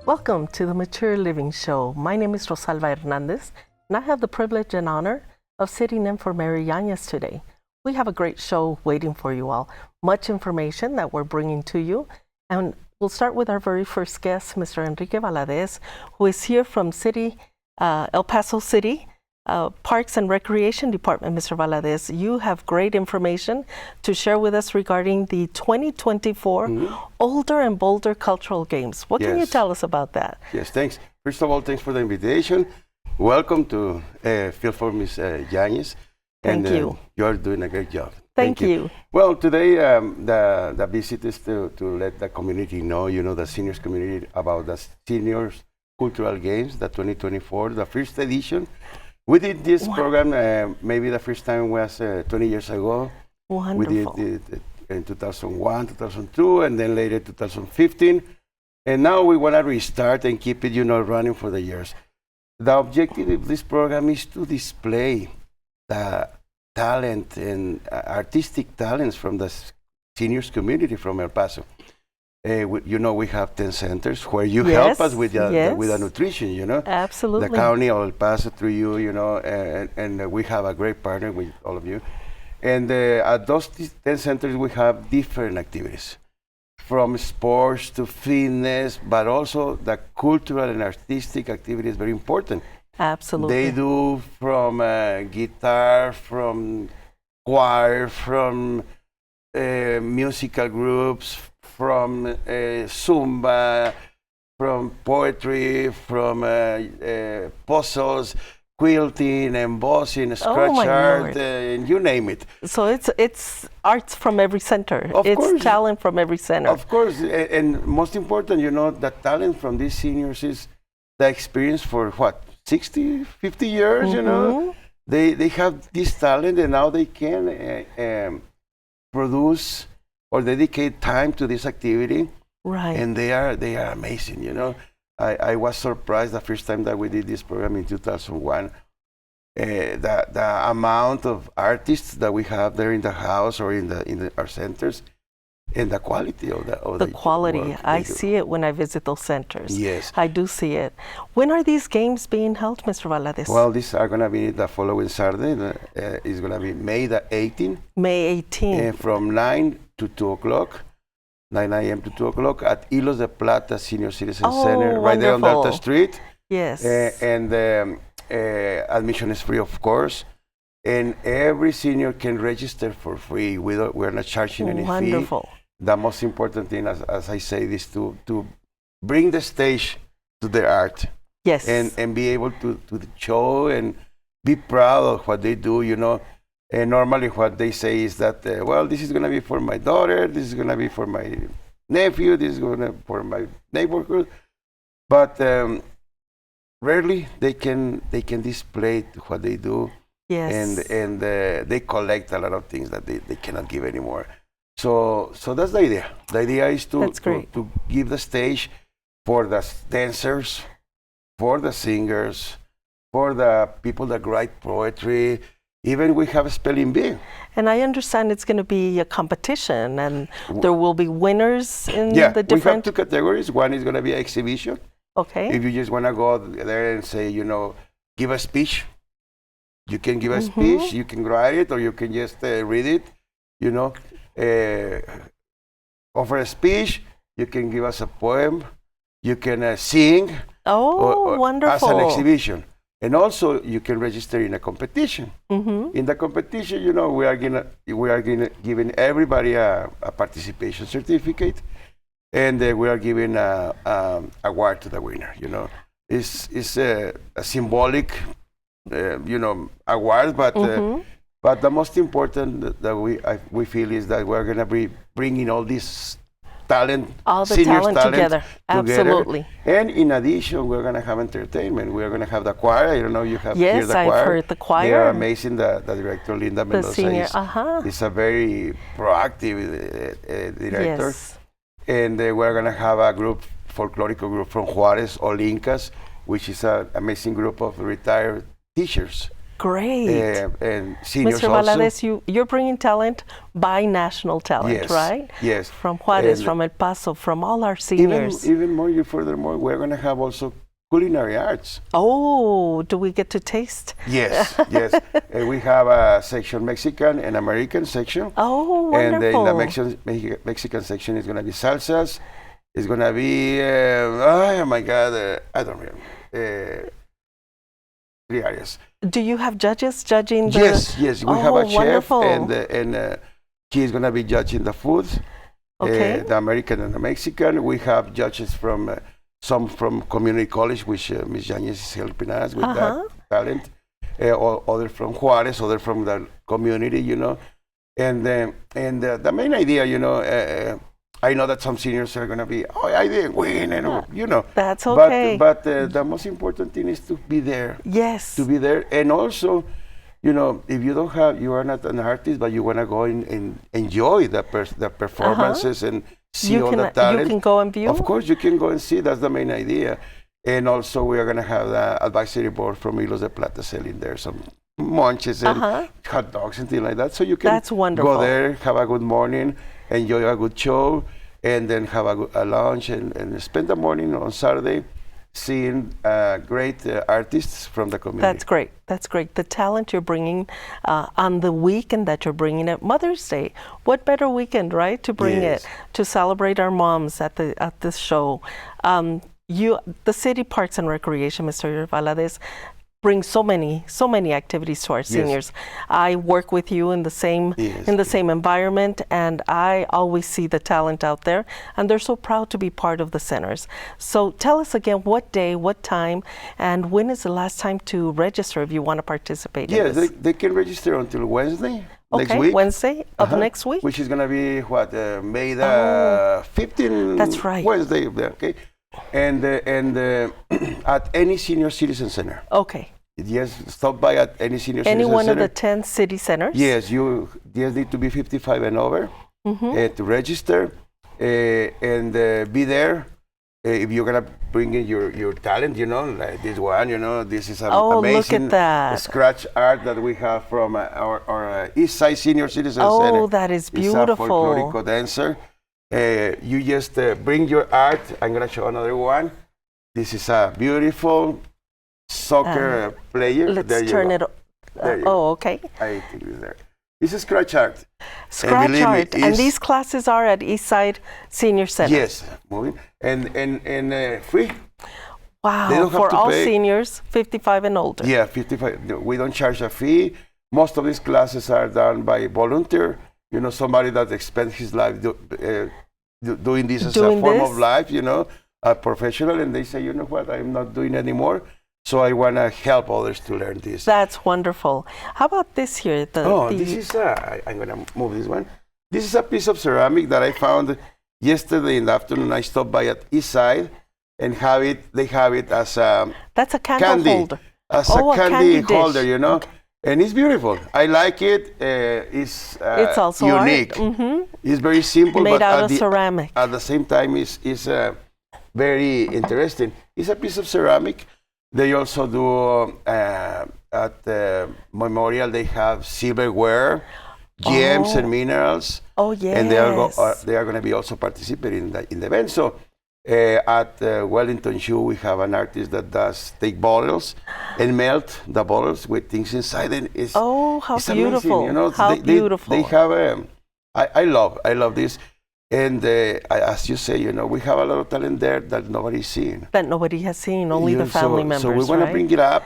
Welcome to the Mature Living Show. My name is Rosalva Hernandez, and I have the privilege and honor of sitting in for Mary Yanez today. We have a great show waiting for you all, much information that we're bringing to you. And we'll start with our very first guest, Mr. Enrique Valades, who is here from El Paso City, Parks and Recreation Department. Mr. Valades, you have great information to share with us regarding the 2024 Older and Bolder Cultural Games. What can you tell us about that? Yes, thanks. First of all, thanks for the invitation. Welcome to Feel for Ms. Yanez. Thank you. You are doing a great job. Thank you. Well, today the visit is to let the community know, the seniors community, about the Seniors Cultural Games, the 2024, the first edition. We did this program, maybe the first time was 20 years ago. Wonderful. We did it in 2001, 2002, and then later 2015. And now we want to restart and keep it, running for the years. The objective of this program is to display the talent and artistic talents from the seniors community from El Paso. We have 10 centers where you help us with the nutrition, Absolutely. The county of El Paso through you, and we have a great partner with all of you. And at those 10 centers, we have different activities, from sports to fitness, but also the cultural and artistic activity is very important. Absolutely. They do from guitar, from choir, from musical groups, from Zumba, from poetry, from puzzles, quilting, embossing, scratch art, and you name it. So it's arts from every center. Of course. It's talent from every center. Of course, and most important, the talent from these seniors is the experience for 60, 50 years, They have this talent, and now they can produce or dedicate time to this activity. Right. And they are amazing, I was surprised the first time that we did this program in 2001. The amount of artists that we have there in the house or in our centers, and the quality of the quality. work I see it when I visit those centers. Yes. I do see it. When are these games being held, Mr. Valades? Well, these are going to be the following Saturday. It's going to be May the 18th. May 18th. From 9 to 2 o'clock. 9 a.m. to 2 o'clock at Ilos de Plata Senior Citizen Center, right there on Delta Street. Yes. And admission is free, of course. And every senior can register for free. We're not charging any fee. The most important thing, as I say, is to bring the stage to the art. Yes. And be able to show and be proud of what they do, And normally what they say is that, this is going to be for my daughter, this is going to be for my nephew, this is going to be for my neighborhood. But rarely they can display what they do. Yes. And they collect a lot of things that they cannot give anymore. So that's the idea. The idea is to give the stage for the dancers, for the singers, for the people that write poetry. Even we have a spelling bee. And I understand it's going to be a competition, and there will be winners in the different... we have two categories. One is going to be exhibition. Okay. If you just want to go there and say, give a speech, you can give a speech, you can write it, or you can just read it, offer a speech, you can give us a poem, you can sing. Or As wonderful. an exhibition. And also, you can register in a competition. In the competition, we are giving everybody a participation certificate, and we are giving a award to the winner. It's a symbolic, award, but the most important that we feel is that we're going to be bringing all this talent, all the talent together. Absolutely. And in addition, we're going to have entertainment. We're going to have the choir. I don't know, you have here the choir. Yes, I've heard the choir. They are amazing. The director, Linda Mendoza, senior, is a very proactive director. Yes. And we're going to have a folkloric group from Juarez, All Incas, which is an amazing group of retired teachers great. And seniors Mr. also. Valades, you're bringing talent by national talent, Yes, right? yes. From Juarez, And from El Paso, from all our seniors. Even more, furthermore, we're going to have also culinary arts. Oh, do we get to taste? Yes, yes. We have a section Mexican and American section. Oh, And in the wonderful. Mexican section is going to be salsas. It's going to be, oh my God, I don't remember. 3 areas. Do you have judges judging the? Yes, yes. We have a chef, wonderful. and he's going to be judging the food, Okay. the American and the Mexican. We have judges from some from community college, which Ms. Yanez is helping us with that talent. Other from Juarez, other from the community, And the main idea, I know that some seniors are going to be, I didn't win, and That's okay. But the most important thing is to be there. Yes. To be there, and also, if you are not an artist, but you want to go and enjoy the performances and see all the talent. You can go and view. Of course, you can go and see. That's the main idea. And also, we are going to have the advisory board from Hilos de Plata selling there some munches and hot dogs and things like that. So you can That's wonderful. go there, have a good morning, enjoy a good show, and then have a lunch and spend the morning on Saturday seeing great artists from the community. That's great. That's great. The talent you're bringing on the weekend that you're bringing at Mother's Day. What better weekend, right, to bring it to celebrate our moms at this show. The City Parks and Recreation, Mr. Valades, brings so many activities to our seniors. I work with you in the same environment, and I always see the talent out there, and they're so proud to be part of the centers. So tell us again what day, what time, and when is the last time to register if you want to participate in this? They can register until Wednesday. Next Okay, week. Wednesday of next week? Which is going to be May the 15th. That's right. Wednesday, okay. And at any senior citizen center. Okay. Yes, stop by at any senior Any citizen one center. of the 10 city centers? Yes, you just need to be 55 and over to register and be there. If you're gonna bring in your talent, like this one, this is an amazing look at that. scratch art that we have from our East Side Senior Citizen Center. Oh, that is beautiful. It's a folklorico dancer. You just bring your art. I'm gonna show another one. This is a beautiful soccer player. Let's turn it. Okay. I think it's there. This is scratch art. Scratch art, and these classes are at Eastside Senior Center. Yes, moving and free. Wow, for all seniors, 55 and older. Yeah, 55. We don't charge a fee. Most of these classes are done by volunteer. Somebody that spends his life doing this as a form of life. A professional, and they say, you know what, I'm not doing anymore. So I want to help others to learn this. That's wonderful. How about this here? This is I'm going to move this one. This is a piece of ceramic that I found yesterday in the afternoon. I stopped by at East Side and they have it as a That's a candle holder. As a candy holder, Okay. And it's beautiful. I like it. It's also unique. It's very simple, made but out of ceramic. At the same time, it's very interesting. It's a piece of ceramic. They also do at the memorial. They have silverware, gems, and minerals. Oh yes. And they are going to be also participating in the event. So at Wellington Shoe, we have an artist that does take bottles and melt the bottles with things inside. And it's how beautiful! Amazing, How beautiful! They have. I love this. And as you say, we have a lot of talent there that nobody's seeing. That nobody has seen, only the family members, So we want to bring it up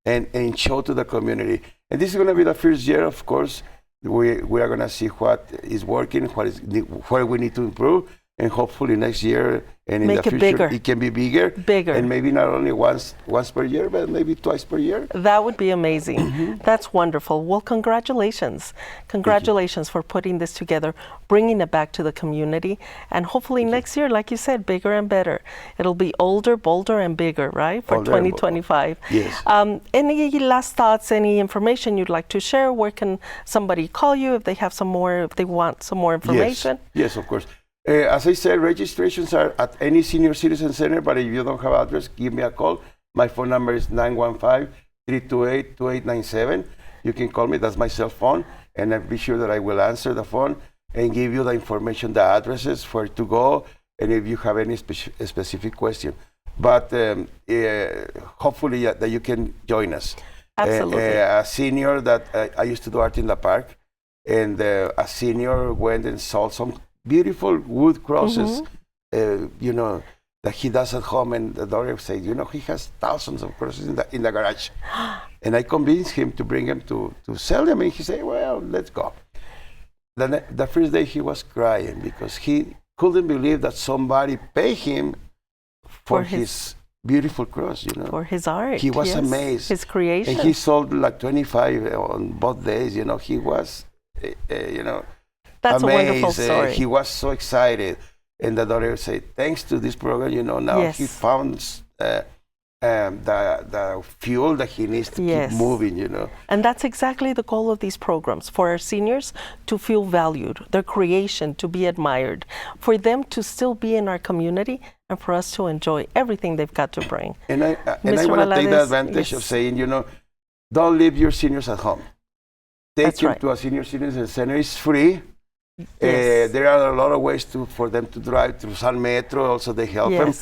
and show to the community. And this is going to be the first year, of course. We are going to see what is working, where we need to improve, and hopefully next year and in the future it can be bigger. And maybe not only once per year, but maybe twice per year. That would be amazing. That's wonderful. Well, congratulations. Congratulations for putting this together, bringing it back to the community, and hopefully next year, like you said, bigger and better. It'll be older, bolder, and bigger, right, for 2025. Yes. Any last thoughts, any information you'd like to share? Where can somebody call you if they want some more information? Yes, of course. As I said, registrations are at any senior citizen center, but if you don't have address, give me a call. My phone number is 328-2897. You can call me. That's my cell phone. And I'll be sure that I will answer the phone and give you the information, the addresses, where to go, and if you have any specific question. But hopefully that you can join us. Absolutely. A senior that I used to do art in the park, and a senior went and sold some beautiful wood crosses, that he does at home, and the daughter said, he has thousands of crosses in the garage. And I convinced him to bring them to sell them, and he said, well, let's go. The first day he was crying because he couldn't believe that somebody paid him for his beautiful cross, For his art. He was amazed. His creation. And he sold like 25 on both days, He was, That's amazed. A wonderful story. He was so excited. And the daughter said, thanks to this program, now he found the fuel that he needs to keep moving, And that's exactly the goal of these programs, for our seniors to feel valued, their creation to be admired, for them to still be in our community, and for us to enjoy everything they've got to bring. And I want to take the advantage of saying, don't leave your seniors at home. Take them to a senior citizen center. It's free. There are a lot of ways for them to drive through San Metro. Also, they help them.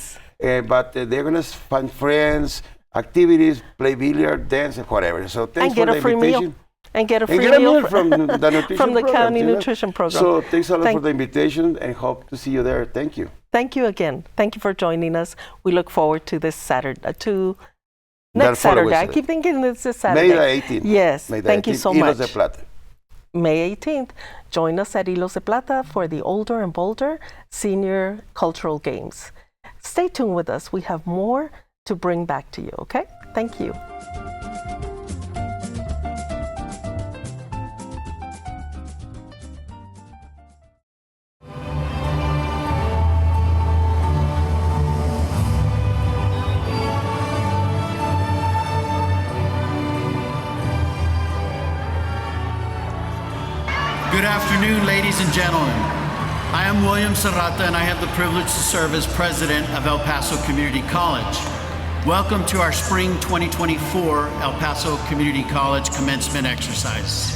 But they're going to find friends, activities, play billiard, dance, and whatever. So thanks for the invitation. And get a free meal from the nutrition from the program, county nutrition program. So thanks a lot for the invitation, and hope to see you there. Thank you. Thank you again. Thank you for joining us. We look forward to this Saturday, next Saturday. I keep thinking this is Saturday. May the 18th. Yes. Thank you so much. Hilos de Plata. May 18th. Join us at Hilos de Plata for the Older and Bolder Senior Cultural Games. Stay tuned with us. We have more to bring back to you, okay? Thank you. Good afternoon, ladies and gentlemen. I am William Serrata, and I have the privilege to serve as president of El Paso Community College. Welcome to our Spring 2024 El Paso Community College commencement exercise.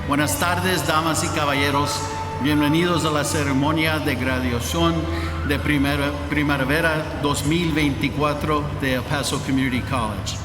Buenas tardes, damas y caballeros. Bienvenidos a la ceremonia de graduación de Primavera 2024 de El Paso Community College.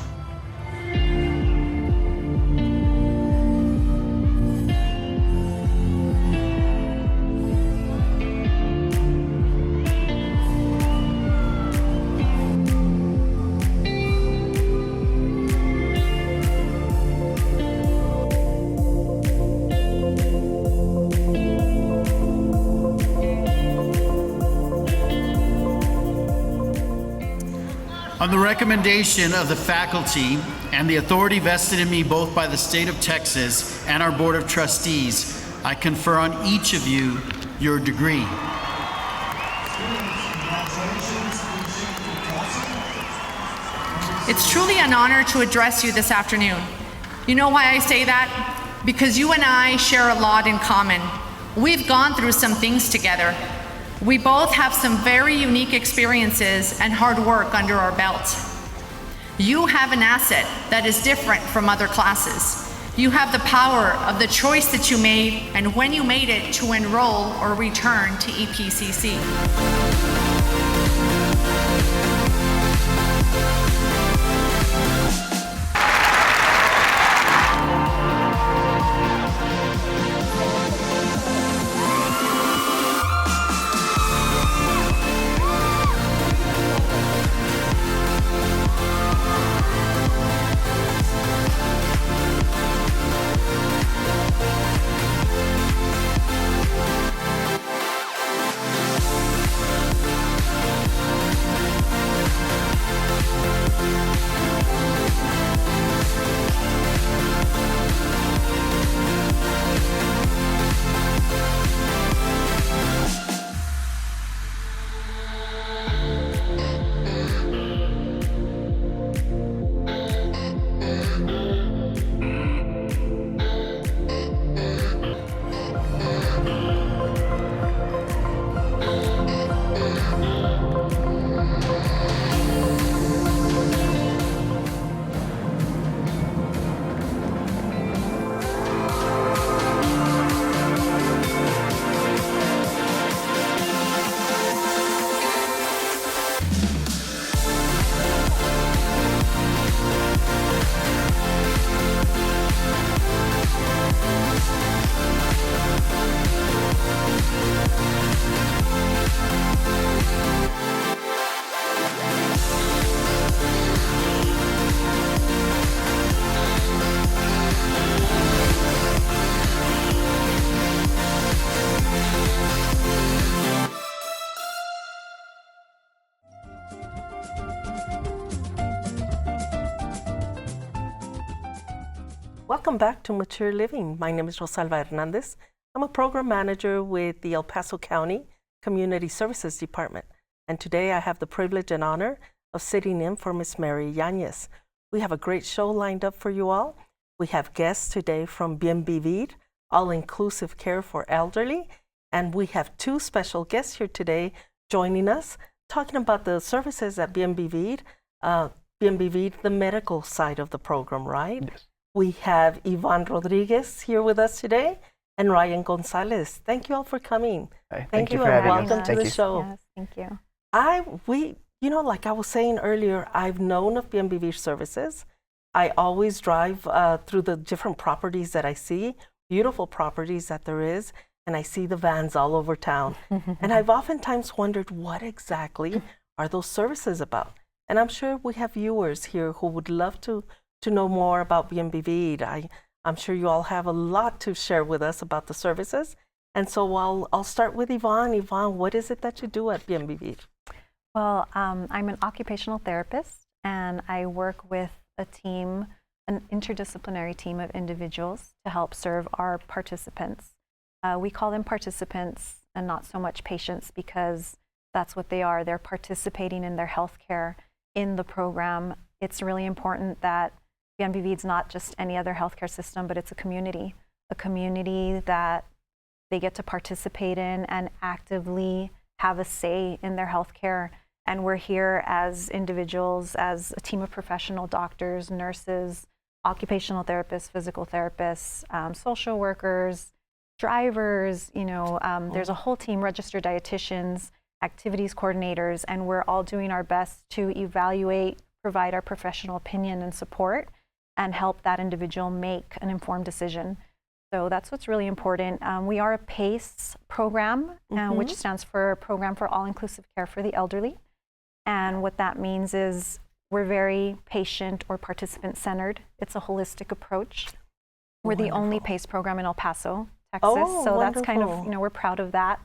On the recommendation of the faculty and the authority vested in me both by the state of Texas and our Board of Trustees, I confer on each of you your degree. It's truly an honor to address you this afternoon. You know why I say that? Because you and I share a lot in common. We've gone through some things together. We both have some very unique experiences and hard work under our belts. You have an asset that is different from other classes. You have the power of the choice that you made and when you made it to enroll or return to EPCC. Welcome back to Mature Living. My name is Rosalva Hernandez. I'm a program manager with the El Paso County Community Services Department. And today I have the privilege and honor of sitting in for Miss Mary Yanez. We have a great show lined up for you all. We have guests today from Bienvivir, all-inclusive care for elderly. And we have two special guests here today joining us, talking about the services at Bienvivir, Bienvivir, the medical side of the program, right? Yes. We have Yvonne Rodriguez here with us today and Ryan Gonzalez. Thank you all for coming. Hi, Thank you for and having welcome us. to Thank the you. show. Yes, thank you. Like I was saying earlier, I've known of Bienvivir services. I always drive through the different properties that I see, beautiful properties that there is, and I see the vans all over town. And I've oftentimes wondered what exactly are those services about? And I'm sure we have viewers here who would love to know more about Bienvivir. I'm sure you all have a lot to share with us about the services. And so I'll start with Yvonne. Yvonne, what is it that you do at Bienvivir? Well, I'm an occupational therapist, and I work with a team, an interdisciplinary team of individuals to help serve our participants. We call them participants and not so much patients because that's what they are. They're participating in their health care in the program. It's really important that Bienvivir is not just any other healthcare system, but it's a community that they get to participate in and actively have a say in their health care. And we're here as individuals, as a team of professional doctors, nurses, occupational therapists, physical therapists, social workers, drivers, there's a whole team, registered dietitians, activities coordinators, and we're all doing our best to evaluate, provide our professional opinion and support, and help that individual make an informed decision. So that's what's really important. We are a PACE program, which stands for Program for All-Inclusive Care for the Elderly. And what that means is we're very patient or participant-centered. It's a holistic approach. We're the only PACE program in El Paso, Texas. Oh, so wonderful. That's kind of, we're proud of that.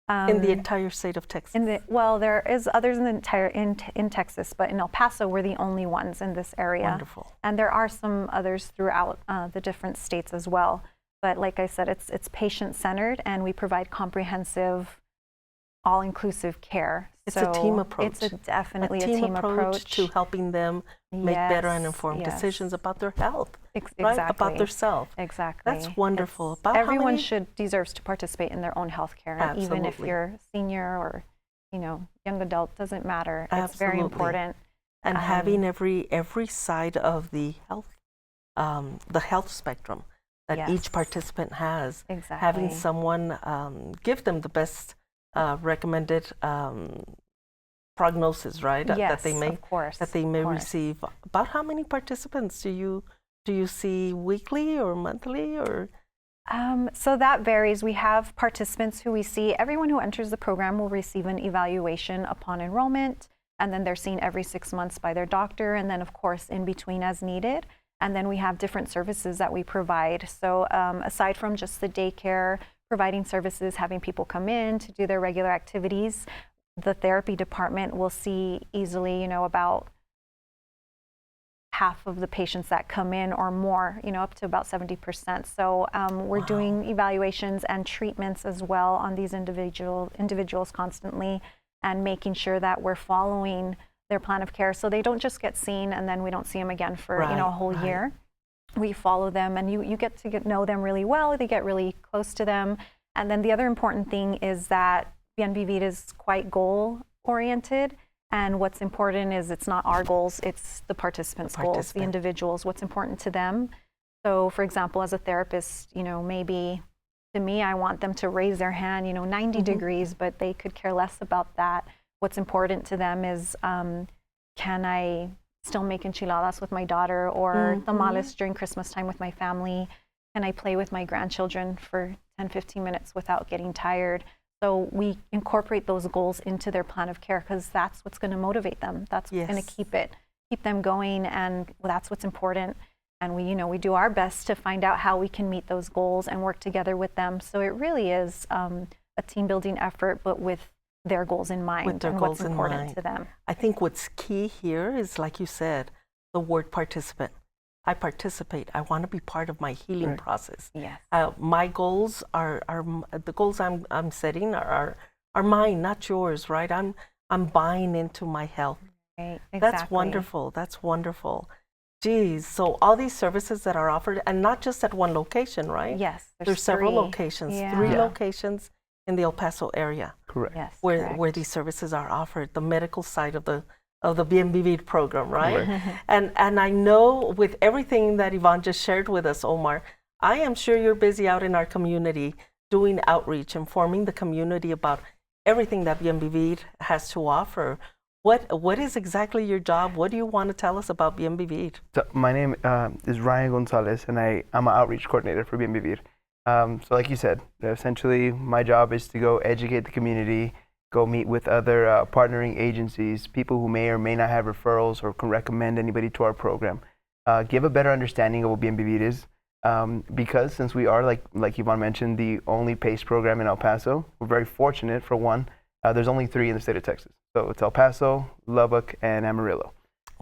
In the entire state of Texas? Well, there is others in the entire in Texas, but in El Paso, we're the only ones in this area. Wonderful. And there are some others throughout the different states as well. But like I said, it's patient-centered, and we provide comprehensive, all-inclusive care. It's a team approach. It's definitely a team approach to helping them make better and informed decisions about their health, right? About their self. Exactly. That's wonderful. It's, about everyone deserves to participate in their own health care, Absolutely. even if you're senior or young adult, doesn't matter. Absolutely. It's very important. And having every side of the health spectrum that each participant has. Exactly. Having someone give them the best recommended prognosis, right? Yes, that they may receive. About how many participants do you see weekly or monthly or? So that varies. We have participants who we see. Everyone who enters the program will receive an evaluation upon enrollment, and then they're seen every 6 months by their doctor, and then of course in between as needed. And then we have different services that we provide. So aside from just the daycare, providing services, having people come in to do their regular activities, the therapy department will see easily, about half of the patients that come in or more, up to about 70%. So we're doing evaluations and treatments as well on these individuals constantly, and making sure that we're following their plan of care, so they don't just get seen and then we don't see them again for a whole year. We follow them, and you get to know them really well. They get really close to them. And then the other important thing is that Bienvivir is quite goal oriented, and what's important is it's not our goals, it's the participants' goals, the individuals, what's important to them. So for example, as a therapist, maybe to me I want them to raise their hand 90 degrees, but they could care less about that. What's important to them is, can I still make enchiladas with my daughter, or tamales during Christmas time with my family? Can I play with my grandchildren for 10, 15 minutes without getting tired? So we incorporate those goals into their plan of care, because that's what's going to motivate them. That's what's going to keep them going, and that's what's important. And we do our best to find out how we can meet those goals and work together with them. So it really is a team building effort, but with their goals in mind and what's important to them. I think what's key here is, like you said, the word participant. I participate. I want to be part of my healing process. Yes. My goals are the goals I'm setting are mine, not yours, right? I'm buying into my health. Right. Exactly. That's wonderful. That's wonderful. Geez, so all these services that are offered, and not just at one location, right? Yes. There's several 3. locations, Yeah. 3 locations in the El Paso area. Correct. Yes. Where these services are offered, the medical side of the Bienvivir program, right? and I know with everything that Yvonne just shared with us, Omar, I am sure you're busy out in our community doing outreach, informing the community about everything that Bienvivir has to offer. What is exactly your job? What do you want to tell us about Bienvivir? So my name is Ryan Gonzalez, and I'm an outreach coordinator for Bienvivir. So like you said, essentially my job is to go educate the community, go meet with other partnering agencies, people who may or may not have referrals or can recommend anybody to our program, give a better understanding of what Bienvivir is, because since we are, like Yvonne mentioned, the only PACE program in El Paso, we're very fortunate for one. There's only 3 in the state of Texas. So it's El Paso, Lubbock, and Amarillo.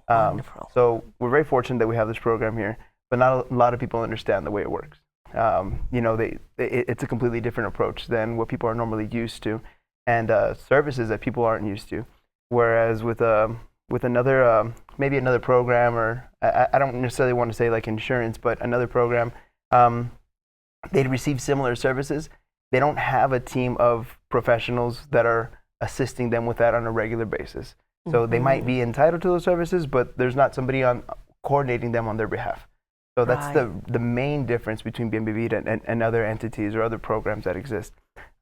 Wonderful. So we're very fortunate that we have this program here, but not a lot of people understand the way it works. It's a completely different approach than what people are normally used to, and services that people aren't used to. Whereas with another, maybe another program, or I don't necessarily want to say like insurance, but another program, they'd receive similar services. They don't have a team of professionals that are assisting them with that on a regular basis. So they might be entitled to those services, but there's not somebody on coordinating them on their behalf. So that's the main difference between Bienvivir and other entities or other programs that exist.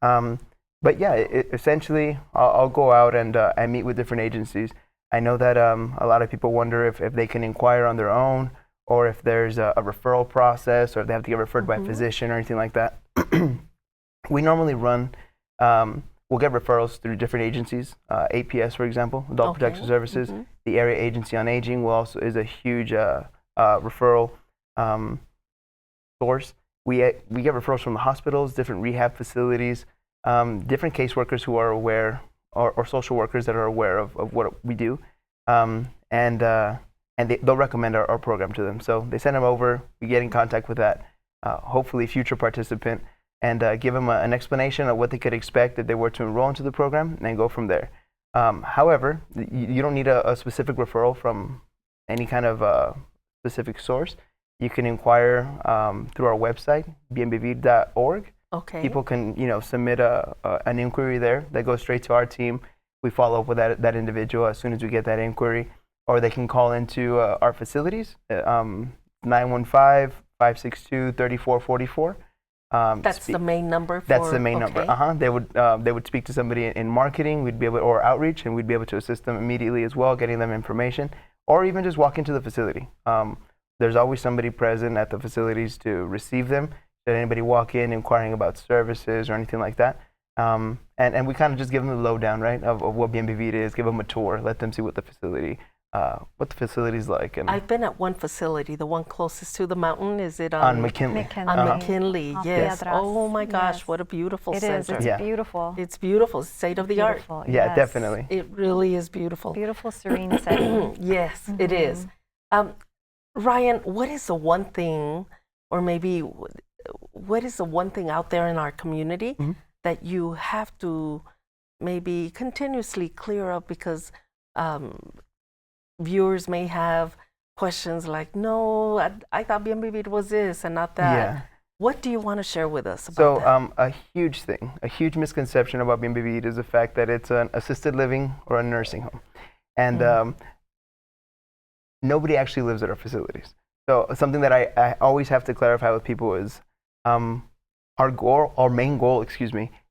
But yeah, essentially, I'll go out and meet with different agencies. I know that a lot of people wonder if they can inquire on their own, or if there's a referral process, or if they have to get referred by a physician or anything like that. We normally run, we'll get referrals through different agencies. APS, for example, Adult Protection Services. The Area Agency on Aging is a huge referral source. We get referrals from the hospitals, different rehab facilities, different caseworkers who are aware, or social workers that are aware of what we do, and they'll recommend our program to them. So they send them over, we get in contact with that, hopefully future participant, and give them an explanation of what they could expect if they were to enroll into the program, and then go from there. However, you don't need a specific referral from any kind of specific source. You can inquire through our website, bienvivir.org. Okay. People can, submit an inquiry there that goes straight to our team. We follow up with that individual as soon as we get that inquiry, or they can call into our facilities, 915-562-3444. That's the main number. That's the main number. They would speak to somebody in marketing. We'd be able, or outreach, and we'd be able to assist them immediately as well, getting them information, or even just walk into the facility. There's always somebody present at the facilities to receive them. Should anybody walk in inquiring about services or anything like that, and we kind of just give them the lowdown, right, of what Bienvivir is. Give them a tour, let them see what the facility's like. And I've been at one facility, the one closest to the mountain. Is it on McKinley? On McKinley, yes. Piedras. Oh my gosh, Yes. what a beautiful It center. is. It's beautiful. It's beautiful, state of the art. Beautiful, Yeah, yes. definitely. It really is beautiful. Beautiful, serene setting. Yes, it is. Ryan, what is the one thing, or maybe what is the one thing out there in our community that you have to maybe continuously clear up, because viewers may have questions like, no, I thought Bienvivir was this and not that. Yeah. What do you want to share with us about that? So a huge misconception about Bienvivir is the fact that it's an assisted living or a nursing home. And nobody actually lives at our facilities. So something that I always have to clarify with people is our main goal,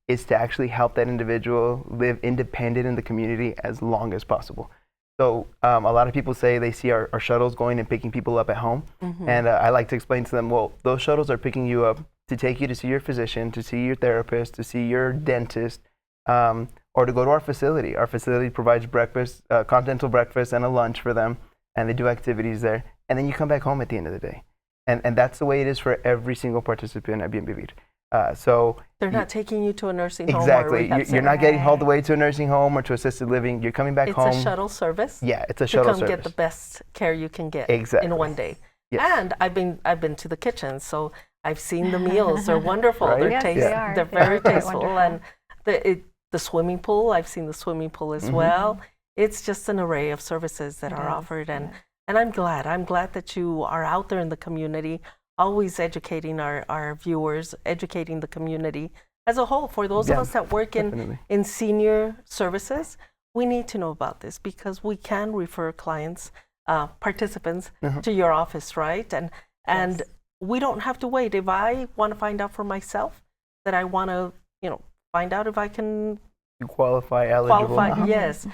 is to actually help that individual live independent in the community as long as possible. So a lot of people say they see our shuttles going and picking people up at home. And I like to explain to them, well, those shuttles are picking you up to take you to see your physician, to see your therapist, to see your dentist, or to go to our facility. Our facility provides breakfast, continental breakfast, and a lunch for them, and they do activities there. And then you come back home at the end of the day. And that's the way it is for every single participant at Bienvivir. So they're not taking you to a nursing home. Exactly. Or You're not getting hauled away to a nursing home or to assisted living. You're coming back home. It's a shuttle service. Yeah, it's a shuttle service. To come get the best care you can get Exactly. in one day. Yes. And I've been to the kitchen, so I've seen the meals. They're wonderful. Right? They're Yes, tasty. they are. They're They are very quite tasteful. wonderful. And the swimming pool, I've seen the swimming pool as well. It's just an array of services that are offered, and I'm glad that you are out there in the community, always educating our viewers, educating the community as a whole. For those of us that work in senior services, we need to know about this because we can refer clients, participants to your office, right? And we don't have to wait. If I want to find out for myself that I want to, find out if I can qualify, eligible. yes.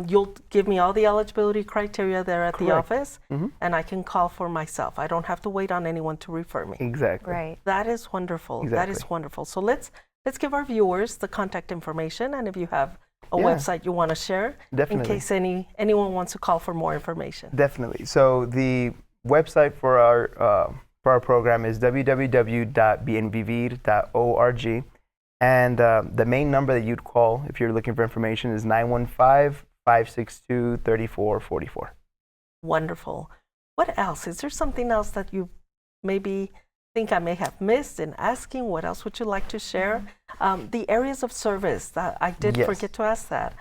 You'll give me all the eligibility criteria there at the office, and I can call for myself. I don't have to wait on anyone to refer me. Exactly. Right. That is wonderful. Exactly. That is wonderful. So let's give our viewers the contact information, and if you have a website you want to share, Definitely. in case anyone wants to call for more information. Definitely. So the website for our program is www.bienvivir.org. And the main number that you'd call if you're looking for information is 915-562-3444. Wonderful. What else? Is there something else that you maybe think I may have missed in asking? What else would you like to share? The areas of service, that I did forget to ask that.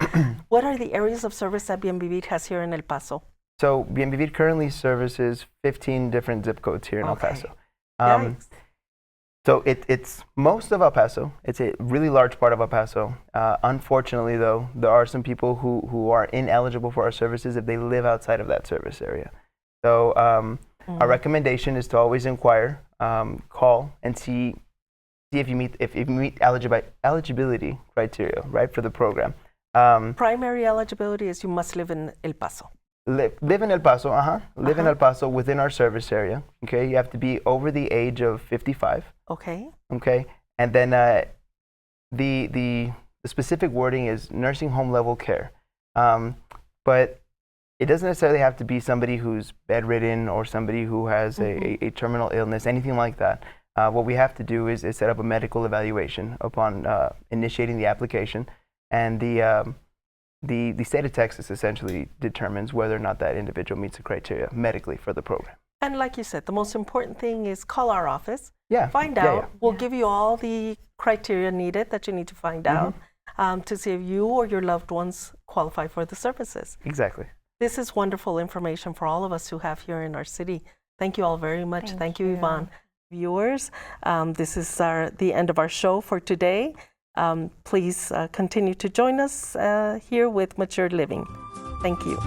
What are the areas of service that Bienvivir has here in El Paso? So Bienvivir currently services 15 different zip codes here in El Paso. So it's most of El Paso. It's a really large part of El Paso. Unfortunately, though, there are some people who are ineligible for our services if they live outside of that service area. So our recommendation is to always inquire, call, and see if you meet eligibility criteria, right, for the program. Primary eligibility is you must live in El Paso. Live in El Paso, live in El Paso within our service area. Okay, you have to be over the age of 55. Okay. Okay, and then the specific wording is nursing home level care, but it doesn't necessarily have to be somebody who's bedridden or somebody who has a terminal illness, anything like that. What we have to do is set up a medical evaluation upon initiating the application, and the state of Texas essentially determines whether or not that individual meets the criteria medically for the program. And like you said, the most important thing is call our office. Find Yeah, out. We'll give you all the criteria needed that you need to find out to see if you or your loved ones qualify for the services. Exactly. This is wonderful information for all of us who have here in our city. Thank you all very much. Thank you, Yvonne. Viewers, this is the end of our show for today. Please continue to join us here with Mature Living. Thank you.